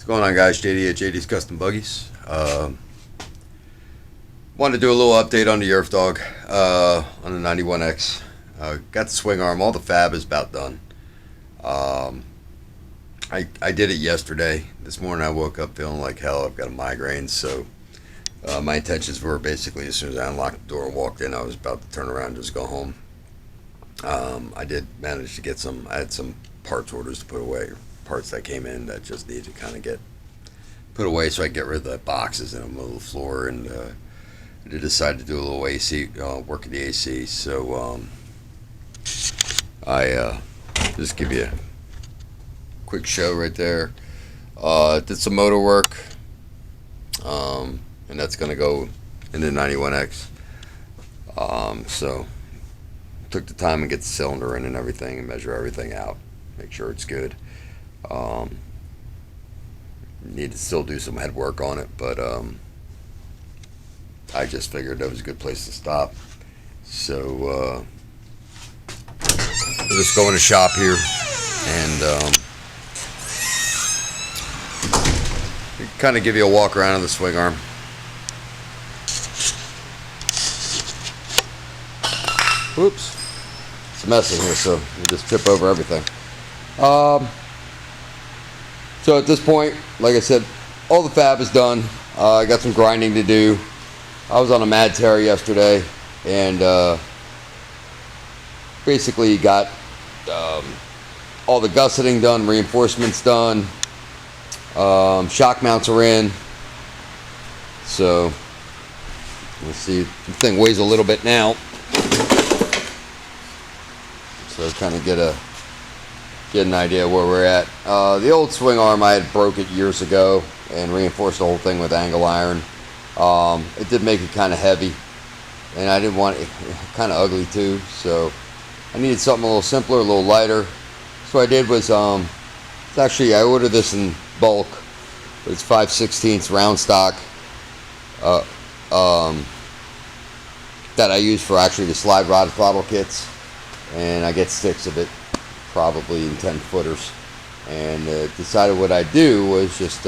What's going on, guys? JD at JD's Custom Buggies. Wanted to do a little update on the Earth Dog on the 91X. Got the swing arm. All the fab is about done. I did it yesterday. This morning I woke up feeling like hell. I've got a migraine, so my intentions were basically as soon as I unlocked the door and walked in, I was about to turn around and just go home. I did manage to get some. I had some parts orders to put away, parts that came in that just need to kind of get put away so I can get rid of the boxes in the middle of the floor, and I did decide to do a little AC, work in the AC. So I just give you a quick show right there. Did some motor work, and that's going to go in the 91X. So took the time and get the cylinder in and everything and measure everything out, make sure it's good. Need to still do some head work on it, but I just figured that was a good place to stop. So we'll just go in the shop here and kind of give you a walk around of the swing arm. Oops, it's a mess in here, so you just trip over everything. So at this point, like I said, all the fab is done. I got some grinding to do. I was on a mad tear yesterday, and basically got all the gusseting done, reinforcements done, shock mounts are in. So let's see, the thing weighs a little bit now, so kind of get an idea where we're at. The old swing arm, I had broke it years ago and reinforced the whole thing with angle iron. It did make it kind of heavy, and I didn't want it kind of ugly too, so I needed something a little simpler, a little lighter. So what I did was, it's actually, I ordered this in bulk, but it's 5/16 round stock that I use for actually the slide rod throttle kits, and I get 6 of it, probably in 10 footers, and decided what I'd do was just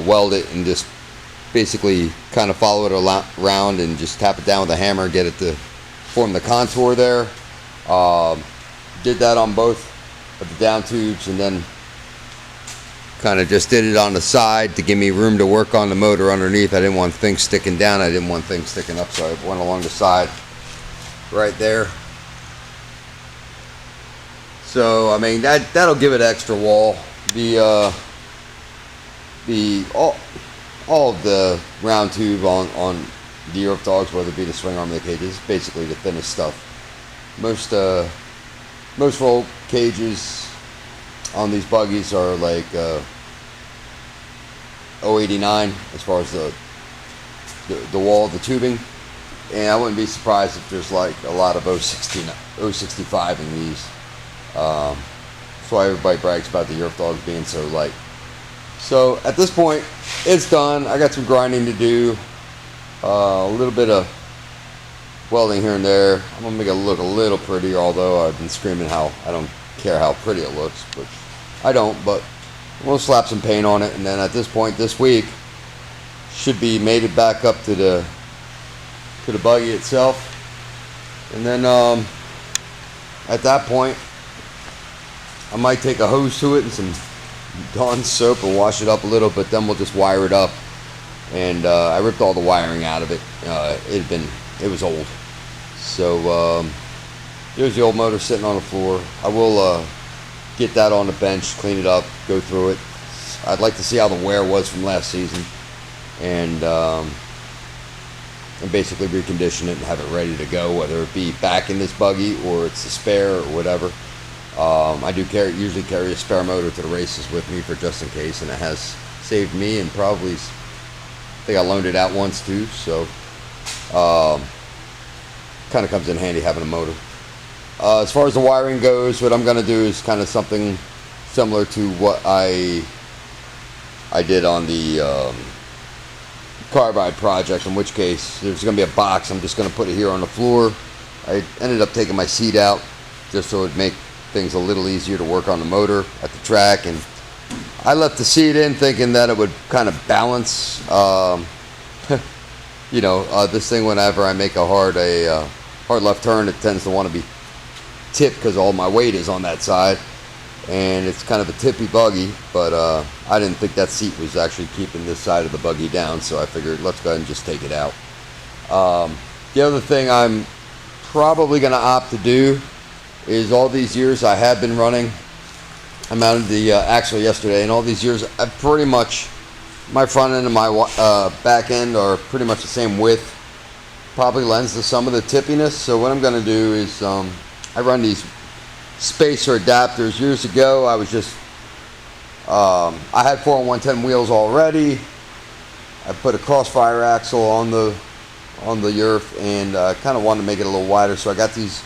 weld it and just basically kind of follow it around and just tap it down with a hammer, get it to form the contour there. Did that on both of the down tubes, and then kind of just did it on the side to give me room to work on the motor underneath. I didn't want things sticking down, I didn't want things sticking up, so I went along the side right there. So I mean, that'll give it extra wall. All of the round tube on the Earth Dogs, whether it be the swing arm or the cages, is basically the thinnest stuff. Most roll cages on these buggies are like 089 as far as the wall of the tubing, and I wouldn't be surprised if there's like a lot of 065 in these. That's why everybody brags about the Earth Dogs being so light. So at this point, it's done. I got some grinding to do, a little bit of welding here and there. I'm gonna make it look a little prettier, although I've been screaming how I don't care how pretty it looks, which I don't, but I'm gonna slap some paint on it, and then at this point this week should be mated back up to the buggy itself, and then at that point I might take a hose to it and some Dawn soap and wash it up a little, but then we'll just wire it up. And I ripped all the wiring out of it. It was old. So there's the old motor sitting on the floor. I will get that on the bench, clean it up, go through it. I'd like to see how the wear was from last season, and basically recondition it and have it ready to go, whether it be back in this buggy or it's a spare or whatever. I do usually carry a spare motor to the races with me for just in case, and it has saved me, and probably, I think I loaned it out once too, so kind of comes in handy having a motor. As far as the wiring goes, what I'm going to do is kind of something similar to what I did on the carbide project, in which case there's going to be a box. I'm just going to put it here on the floor. I ended up taking my seat out just so it would make things a little easier to work on the motor at the track, and I left the seat in thinking that it would kind of balance, this thing whenever I make a hard left turn, it tends to want to be tipped because all my weight is on that side. And it's kind of a tippy buggy, but I didn't think that seat was actually keeping this side of the buggy down, so I figured let's go ahead and just take it out. The other thing I'm probably going to opt to do is all these years I have been running. I mounted the axle yesterday, and all these years I pretty much, my front end and my back end are pretty much the same width. Probably lends to some of the tippiness. So what I'm going to do is I run these spacer adapters. Years ago I was just I had 4-on-110 wheels already. I put a crossfire axle on the earth, and kind of wanted to make it a little wider, so I got these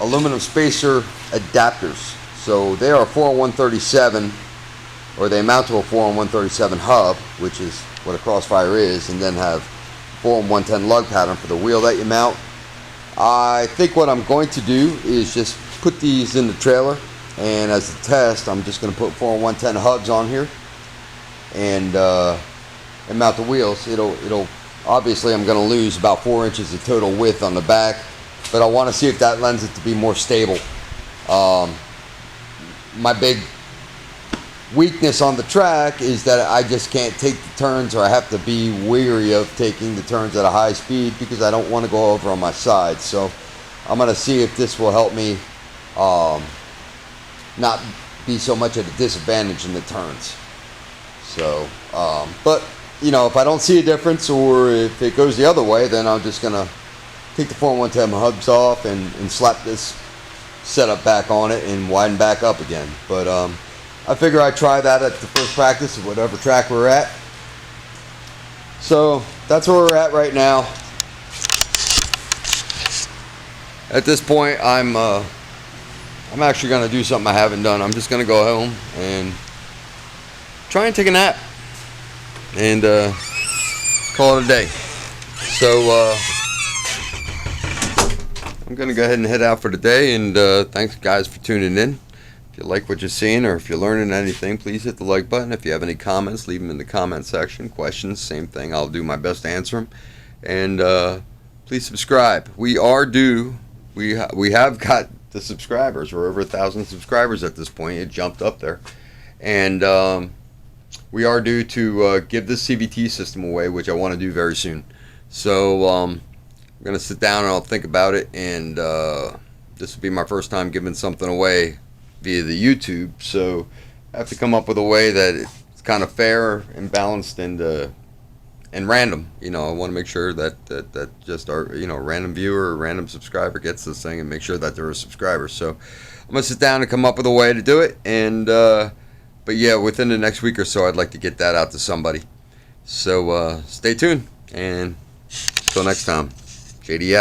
aluminum spacer adapters. So they are 4-on-137, or they mount to a 4-on-137 hub, which is what a crossfire is, and then have 4-on-110 lug pattern for the wheel that you mount. I think what I'm going to do is just put these in the trailer, and as a test I'm just going to put 4-on-110 hubs on here and mount the wheels. It'll obviously I'm going to lose about 4 inches of total width on the back, but I want to see if that lends it to be more stable. My big weakness on the track is that I just can't take the turns, or I have to be weary of taking the turns at a high speed because I don't want to go over on my side. So I'm going to see if this will help me not be so much at a disadvantage in the turns. So but if I don't see a difference, or if it goes the other way, then I'm just going to take the 4-on-110 hubs off and slap this setup back on it and widen back up again. But I figure I'd try that at the first practice of whatever track we're at. So that's where we're at right now. At this point, I'm actually going to do something I haven't done. I'm just going to go home and try and take a nap and call it a day. So I'm going to go ahead and head out for today, and thanks guys for tuning in. If you like what you're seeing, or if you're learning anything, please hit the like button. If you have any comments, leave them in the comment section. Questions, same thing. I'll do my best to answer them. And please subscribe. We are due. We have got the subscribers. We're over 1,000 subscribers at this point. It jumped up there. And we are due to give this CVT system away, which I want to do very soon. So I'm going to sit down and I'll think about it. And this will be my first time giving something away via the YouTube, so I have to come up with a way that it's kind of fair and balanced and random. I want to make sure that just our random viewer or random subscriber gets this thing, and make sure that they're a subscriber. So I'm gonna sit down and come up with a way to do it, and but yeah, within the next week or so, I'd like to get that out to somebody. So stay tuned, and until next time, JD out.